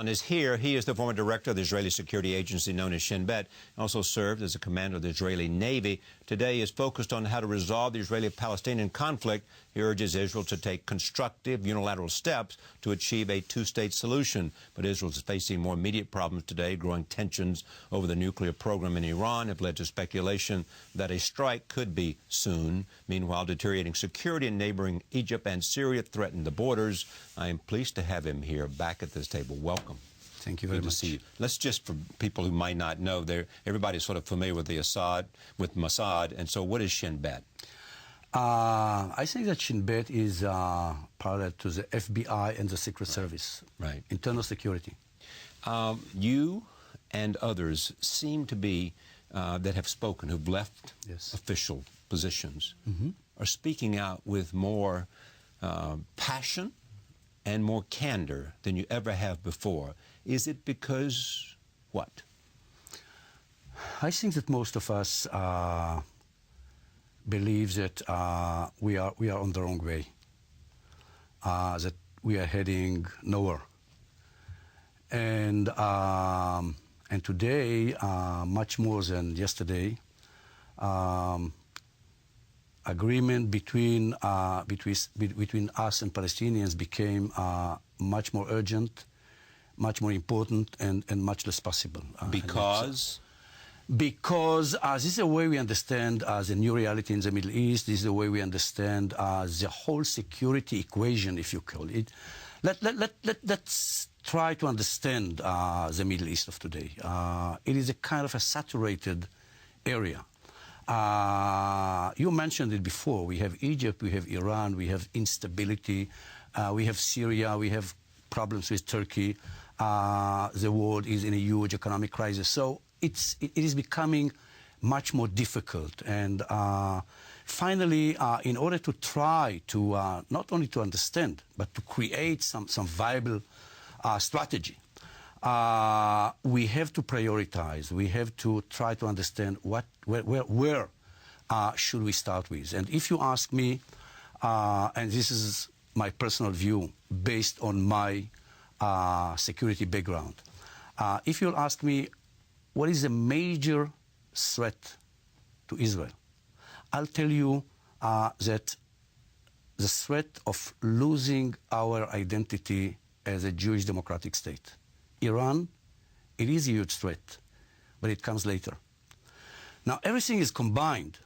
Is here. He is the former director of the Israeli security agency known as Shin Bet, also served as a commander of the Israeli Navy. Today is focused on how to resolve the Israeli-Palestinian conflict. He urges Israel to take constructive unilateral steps to achieve a two-state solution. But Israel is facing more immediate problems today. Growing tensions over the nuclear program in Iran have led to speculation that a strike could be soon. Meanwhile, deteriorating security in neighboring Egypt and Syria threaten the borders. I am pleased to have him here back at this table. Welcome. Thank you very much. Good to see you. Let's just, for people who might not know, everybody's sort of familiar with Mossad, and so what is Shin Bet? I think that Shin Bet is parallel to the FBI and the Secret Service. Right. Internal security. You and others seem to be, that have spoken, who've left official positions, are speaking out with more passion and more candor than you ever have before. Is it because what? I think that most of us believe that we are on the wrong way, that we are heading nowhere. And today, much more than yesterday, agreement between us and Palestinians became much more urgent, much more important, and much less possible. Because? Because this is the way we understand the new reality in the Middle East. This is the way we understand the whole security equation, if you call it. Let's try to understand the Middle East of today. It is a kind of a saturated area. You mentioned it before. We have Egypt, we have Iran, we have instability, we have Syria, we have problems with Turkey. The world is in a huge economic crisis. So it is becoming much more difficult. And finally, in order to try to not only to understand, but to create some viable strategy, we have to prioritize. We have to try to understand where should we start with. And if you ask me, and this is my personal view based on my security background, if you'll ask me what is a major threat to Israel, I'll tell you that the threat of losing our identity as a Jewish democratic state. Iran, it is a huge threat, but it comes later. Now, everything is combined.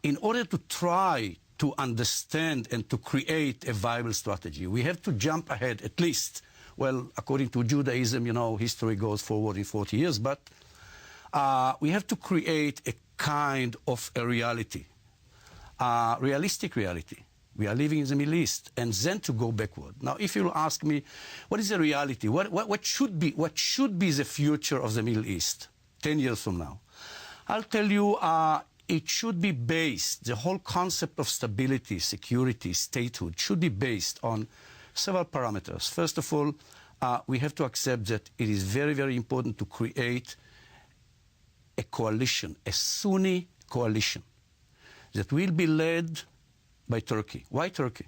In order to try to understand and to create a viable strategy, we have to jump ahead at least. Well, according to Judaism, you know, history goes forward in 40 years, but we have to create a kind of a reality, realistic reality. We are living in the Middle East, and then to go backward. Now, if you ask me, what is the reality? What should be the future of the Middle East 10 years from now? I'll tell you, it should be based, the whole concept of stability, security, statehood should be based on several parameters. First of all, we have to accept that it is very, very important to create a coalition, a Sunni coalition, that will be led by Turkey. Why Turkey?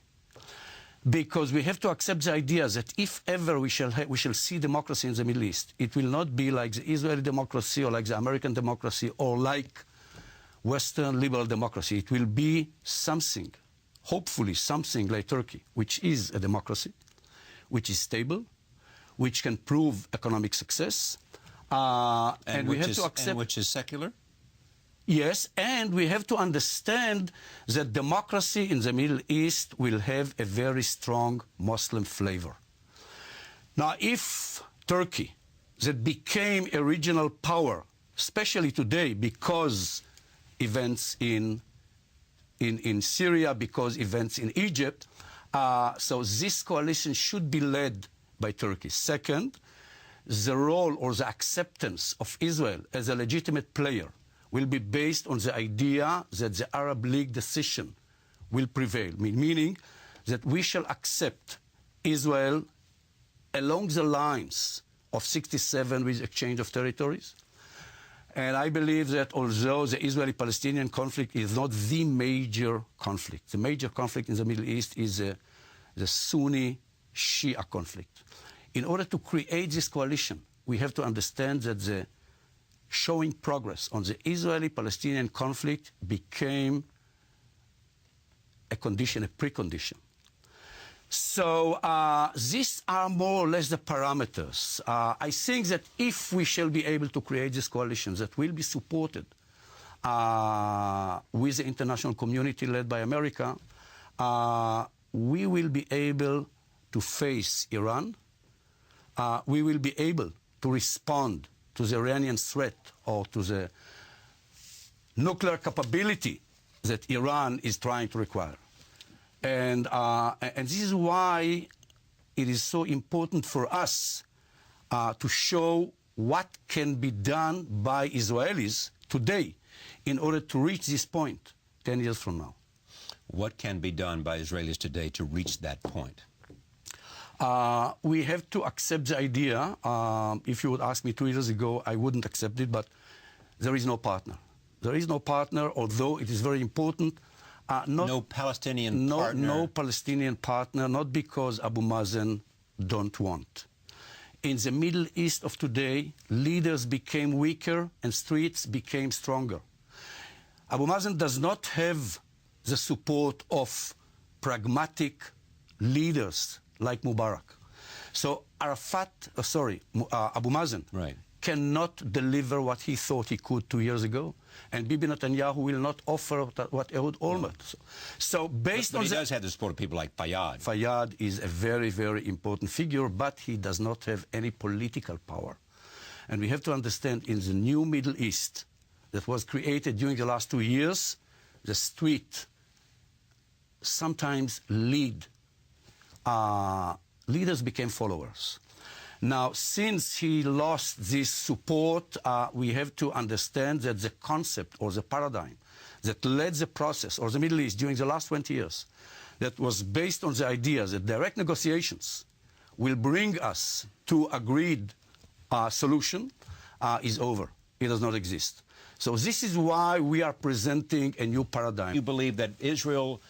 Because we have to accept the idea that if ever we shall see democracy in the Middle East, it will not be like the Israeli democracy or like the American democracy or like Western liberal democracy. It will be something, hopefully something like Turkey, which is a democracy, which is stable, which can prove economic success, and we have to accept... And which is secular? Yes, and we have to understand that democracy in the Middle East will have a very strong Muslim flavor. Now, if Turkey, that became a regional power, especially today because events in Syria, because events in Egypt, so this coalition should be led by Turkey. Second, the role or the acceptance of Israel as a legitimate player will be based on the idea that the Arab League decision will prevail, meaning that we shall accept Israel along the lines of 67 with exchange of territories. And I believe that although the Israeli-Palestinian conflict is not the major conflict, the major conflict in the Middle East is the Sunni-Shia conflict. in order to create this coalition, we have to understand that the showing progress on the Israeli-Palestinian conflict became a condition, a precondition. So these are more or less the parameters. I think that if we shall be able to create this coalition that will be supported with the international community led by America, we will be able to face Iran. We will be able to respond to the Iranian threat or to the nuclear capability that Iran is trying to require. And this is why it is so important for us to show what can be done by Israelis today in order to reach this point 10 years from now. What can be done by Israelis today to reach that point? We have to accept the idea. If you would ask me 2 years ago, I wouldn't accept it, but there is no partner. There is no partner, although it is very important. No Palestinian partner? No Palestinian partner, not because Abu Mazen don't want. In the Middle East of today, leaders became weaker and streets became stronger. Abu Mazen does not have the support of pragmatic leaders like Mubarak. So Abu Mazen cannot deliver what he thought he could 2 years ago, and Bibi Netanyahu will not offer what Ehud Olmert. So based on he does have the support of people like Fayyad. Fayyad is a very, very important figure, but he does not have any political power. And we have to understand in the new Middle East that was created during the last 2 years, the street sometimes leaders became followers. Now, since he lost this support, we have to understand that the concept or the paradigm that led the process or the Middle East during the last 20 years, that was based on the idea that direct negotiations will bring us to agreed solution, is over. It does not exist. So this is why we are presenting a new paradigm. You believe that Israel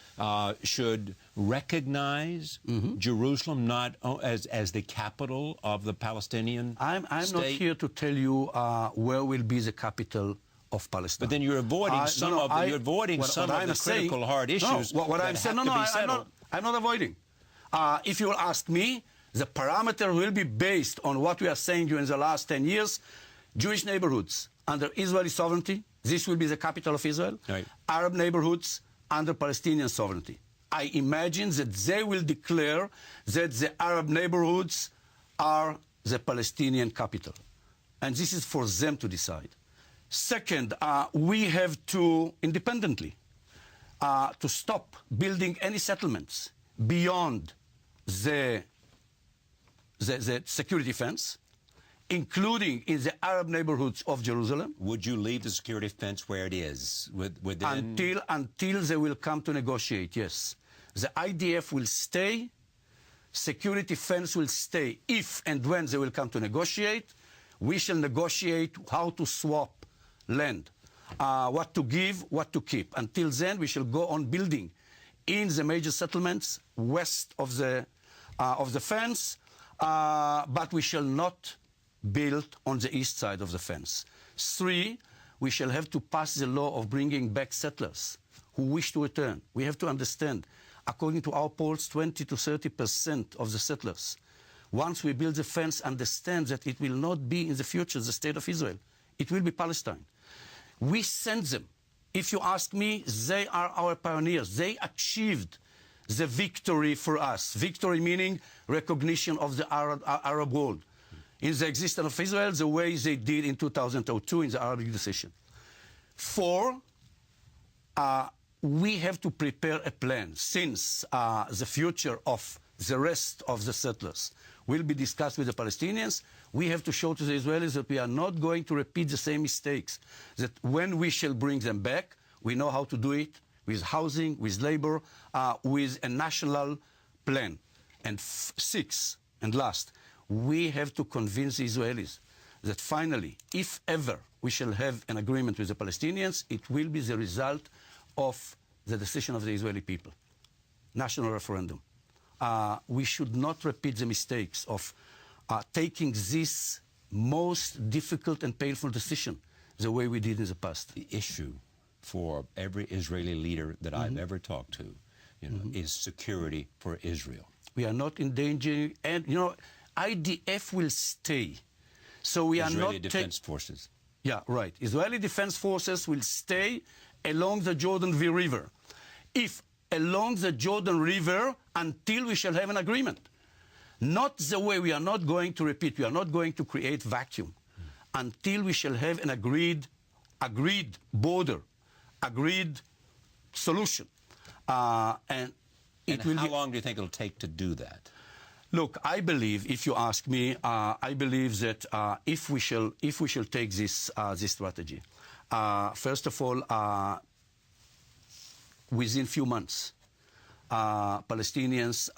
should recognize Jerusalem not as the capital of the Palestinian I'm state? not here to tell you where will be the capital of Palestine. But then you're avoiding some of the critical hard issues. I'm not avoiding. If you will ask me, the parameter will be based on what we are saying during the last 10 years. Jewish neighborhoods under Israeli sovereignty, this will be the capital of Israel. Right. Arab neighborhoods under Palestinian sovereignty. I imagine that they will declare that the Arab neighborhoods are the Palestinian capital. And this is for them to decide. Second, we have to, independently, to stop building any settlements beyond the security fence, including in the Arab neighborhoods of Jerusalem. Would you leave the security fence where it is? Until they will come to negotiate, yes. The IDF will stay, security fence will stay. If and when they will come to negotiate, we shall negotiate how to swap land, what to give, what to keep. Until then, we shall go on building in the major settlements west of the fence, but we shall not built on the east side of the fence. 3, we shall have to pass the law of bringing back settlers who wish to return. We have to understand, according to our polls, 20 to 30% of the settlers, once we build the fence, understand that it will not be in the future the state of Israel. It will be Palestine. We send them. If you ask me, they are our pioneers. They achieved the victory for us. Victory meaning recognition of the Arab world in the existence of Israel, the way they did in 2002 in the Arabic decision. 4, we have to prepare a plan, since the future of the rest of the settlers will be discussed with the Palestinians. We have to show to the Israelis that we are not going to repeat the same mistakes, that when we shall bring them back, we know how to do it with housing, with labor, with a national plan. And 6, and last, we have to convince the Israelis that finally, if ever we shall have an agreement with the Palestinians, it will be the result of the decision of the Israeli people. National referendum. We should not repeat the mistakes of taking this most difficult and painful decision the way we did in the past. The issue for every Israeli leader that I've ever talked to, is security for Israel. We are not endangering, and IDF will stay. So we are Israeli not Defense Forces. Yeah, right. Israeli Defense Forces will stay along the Jordan River. If along the Jordan River until we shall have an agreement. Not the way we are not going to repeat, we are not going to create vacuum until we shall have an agreed border, agreed solution. And how long do you think it'll take to do that? Look, I believe, if you ask me, I believe that if we shall take this strategy, first of all, within few months, Palestinians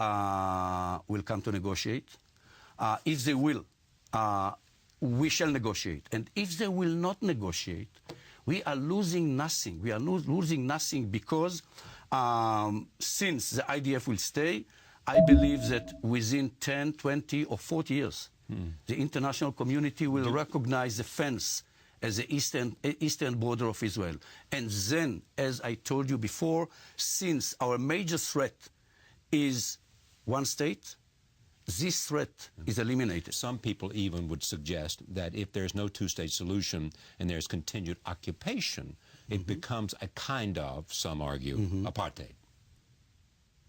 will come to negotiate. If they will, we shall negotiate. And if they will not negotiate, we are losing nothing. We are losing nothing because since the IDF will stay, I believe that within 10, 20, or 40 years, the international community will recognize the fence as the eastern border of Israel. And then, as I told you before, since our major threat is one state, this threat is eliminated. Some people even would suggest that if there's no two-state solution and there's continued occupation, it becomes a kind of, some argue, apartheid.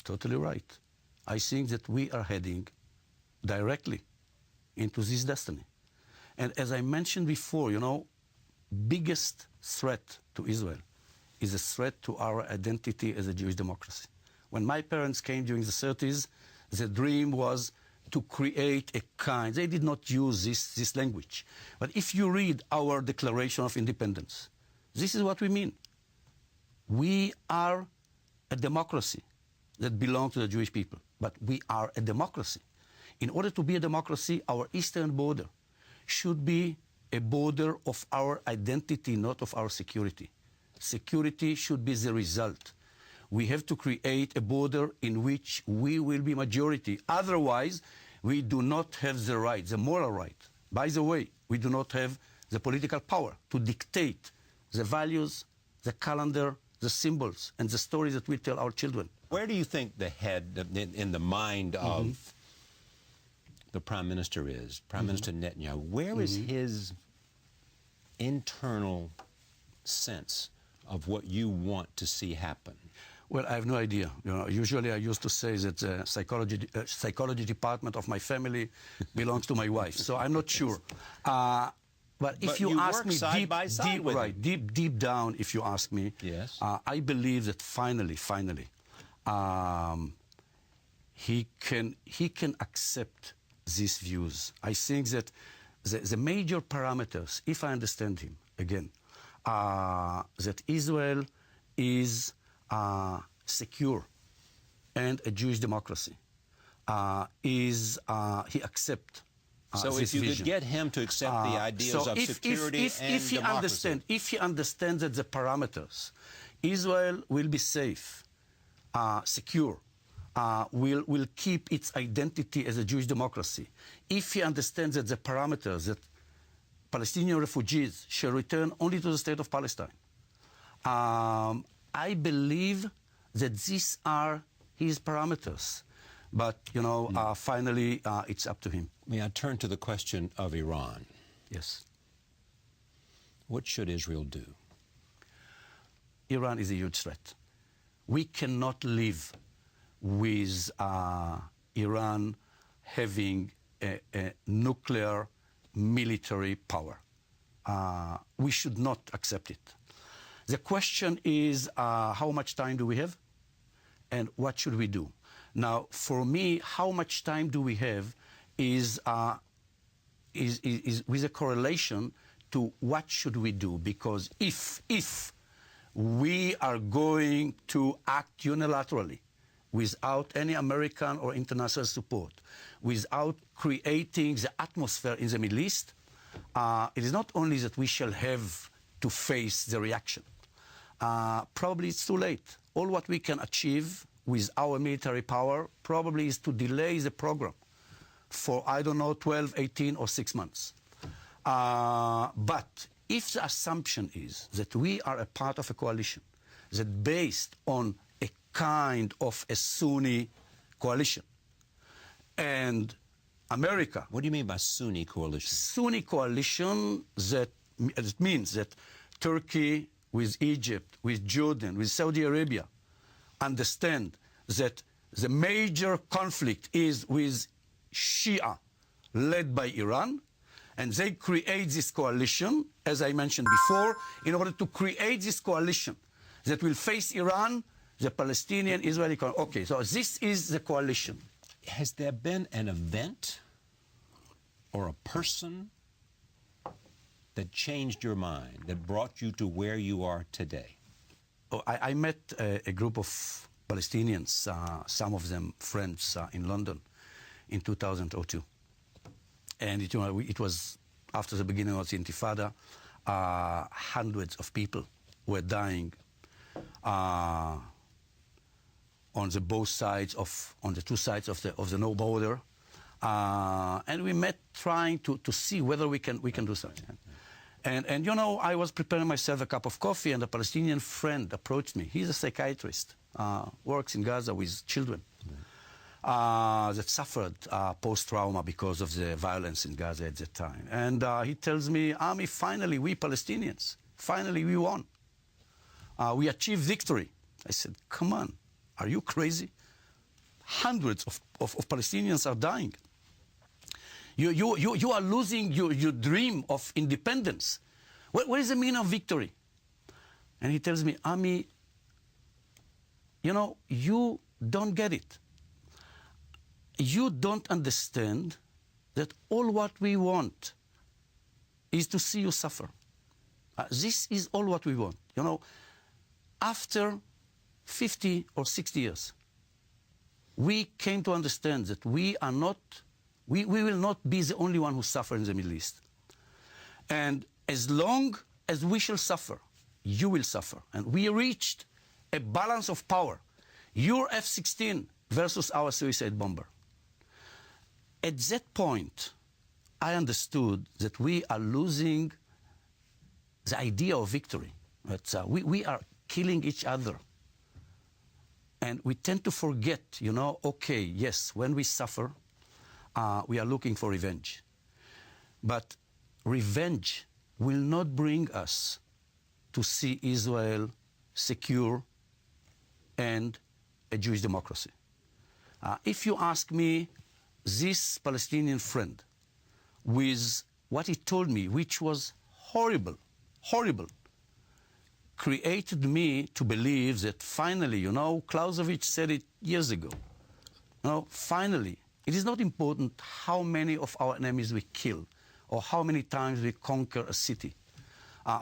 Totally right. I think that we are heading directly into this destiny. And as I mentioned before, biggest threat to Israel is a threat to our identity as a Jewish democracy. When my parents came during the 30s, the dream was to create a kind, they did not use this language. But if you read our Declaration of Independence, this is what we mean. We are a democracy that belongs to the Jewish people, but we are a democracy. In order to be a democracy, our eastern border should be a border of our identity, not of our security. Security should be the result. We have to create a border in which we will be majority. Otherwise, we do not have the right, the moral right. By the way, we do not have the political power to dictate the values, the calendar, the symbols, and the stories that we tell our children. Where do you think the head, in the mind of the Prime Minister is, Prime Minister Netanyahu, where is his internal sense of what you want to see happen? Well, I have no idea. Usually I used to say that the psychology department of my family belongs to my wife, so I'm not sure. But if you ask me deep down, if you ask me, yes. I believe that finally, he can accept these views. I think that the major parameters, if I understand him again, that Israel is secure and a Jewish democracy, he accepts so this if you vision. could get him to accept the ideas of security and democracy. If he understands that the parameters, Israel will be safe, secure, will keep its identity as a Jewish democracy. If he understands that the parameters, that Palestinian refugees shall return only to the state of Palestine, I believe that these are his parameters. But, finally, it's up to him. May I turn to the question of Iran? Yes. What should Israel do? Iran is a huge threat. We cannot live with Iran having a nuclear military power. We should not accept it. The question is, how much time do we have? And what should we do? Now, for me, how much time do we have is with a correlation to what should we do. Because if we are going to act unilaterally, without any American or international support, without creating the atmosphere in the Middle East, it is not only that we shall have to face the reaction. Probably it's too late. All what we can achieve with our military power probably is to delay the program for, I don't know, 12, 18, or 6 months. But if the assumption is that we are a part of a coalition that based on a kind of a Sunni coalition, and America... What do you mean by Sunni coalition? Sunni coalition, that it means that Turkey with Egypt, with Jordan, with Saudi Arabia understand that the major conflict is with Shia led by Iran, and they create this coalition, as I mentioned before, in order to create this coalition that will face Iran, the Palestinian, Israeli... Okay, so this is the coalition. Has there been an event or a person that changed your mind, that brought you to where you are today? Oh, I met a group of Palestinians, some of them friends, in London in 2002. And it was after the beginning of the Intifada. Hundreds of people were dying on the both sides on the two sides of the no border, and we met trying to see whether we can do something. And you know, I was preparing myself a cup of coffee, and a Palestinian friend approached me. He's a psychiatrist, works in Gaza with children that suffered post-trauma because of the violence in Gaza at that time. And he tells me, Ami, finally, we Palestinians, finally we won. We achieved victory. I said, come on, are you crazy? Hundreds of Palestinians are dying. You are losing your dream of independence. What is the meaning of victory? And he tells me, Ami, you know, you don't get it. You don't understand that all what we want is to see you suffer. This is all what we want. You know, after 50 or 60 years, we came to understand that we will not be the only one who suffer in the Middle East. And as long as we shall suffer, you will suffer. And we reached a balance of power. Your F-16 versus our suicide bomber. At that point, I understood that we are losing the idea of victory. That we are killing each other. And we tend to forget, you know, okay, yes, when we suffer, we are looking for revenge. But revenge will not bring us to see Israel secure and a Jewish democracy. If you ask me, this Palestinian friend, with what he told me, which was horrible, horrible, created me to believe that finally, you know, Clausewitz said it years ago, you know, finally, it is not important how many of our enemies we kill or how many times we conquer a city.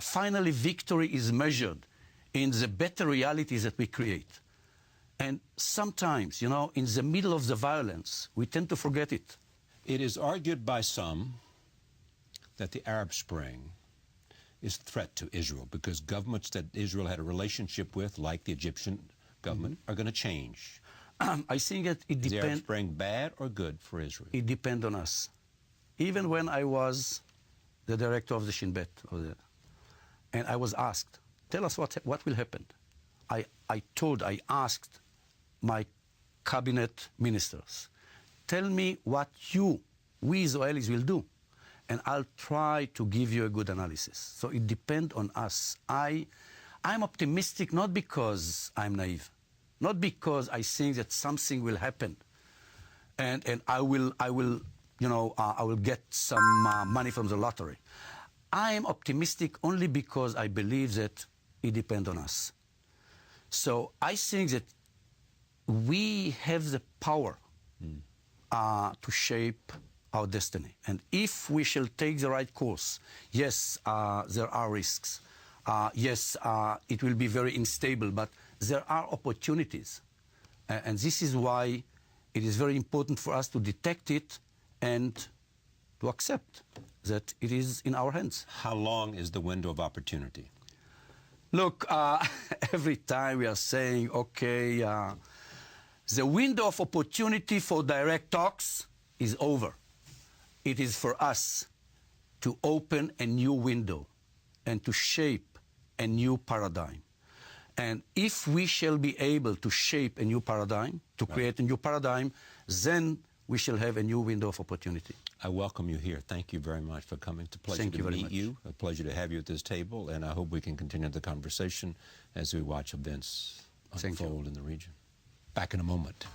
Finally, victory is measured in the better realities that we create. And sometimes, you know, in the middle of the violence, we tend to forget it. It is argued by some that the Arab Spring is a threat to Israel because governments that Israel had a relationship with, like the Egyptian government, are going to change. I think that it depends. Is the Arab Spring bad or good for Israel? It depends on us. Even when I was the director of the Shin Bet, and I was asked, tell us what will happen. I asked my cabinet ministers, tell me what we Israelis will do, and I'll try to give you a good analysis. So it depends on us. I'm optimistic not because I'm naive, not because I think that something will happen, and I will get some money from the lottery. I am optimistic only because I believe that it depends on us. So I think that we have the power to shape our destiny. And if we shall take the right course, yes, there are risks. Yes, it will be very unstable, but there are opportunities. And this is why it is very important for us to detect it and to accept that it is in our hands. How long is the window of opportunity? Look, every time we are saying, okay, the window of opportunity for direct talks is over. It is for us to open a new window and to shape a new paradigm. And if we shall be able to shape a new paradigm, to create a new paradigm, then we shall have a new window of opportunity. I welcome you here. Thank you very much for coming. It's a pleasure to meet you. A pleasure to have you at this table, and I hope we can continue the conversation as we watch events unfold in the region. Back in a moment.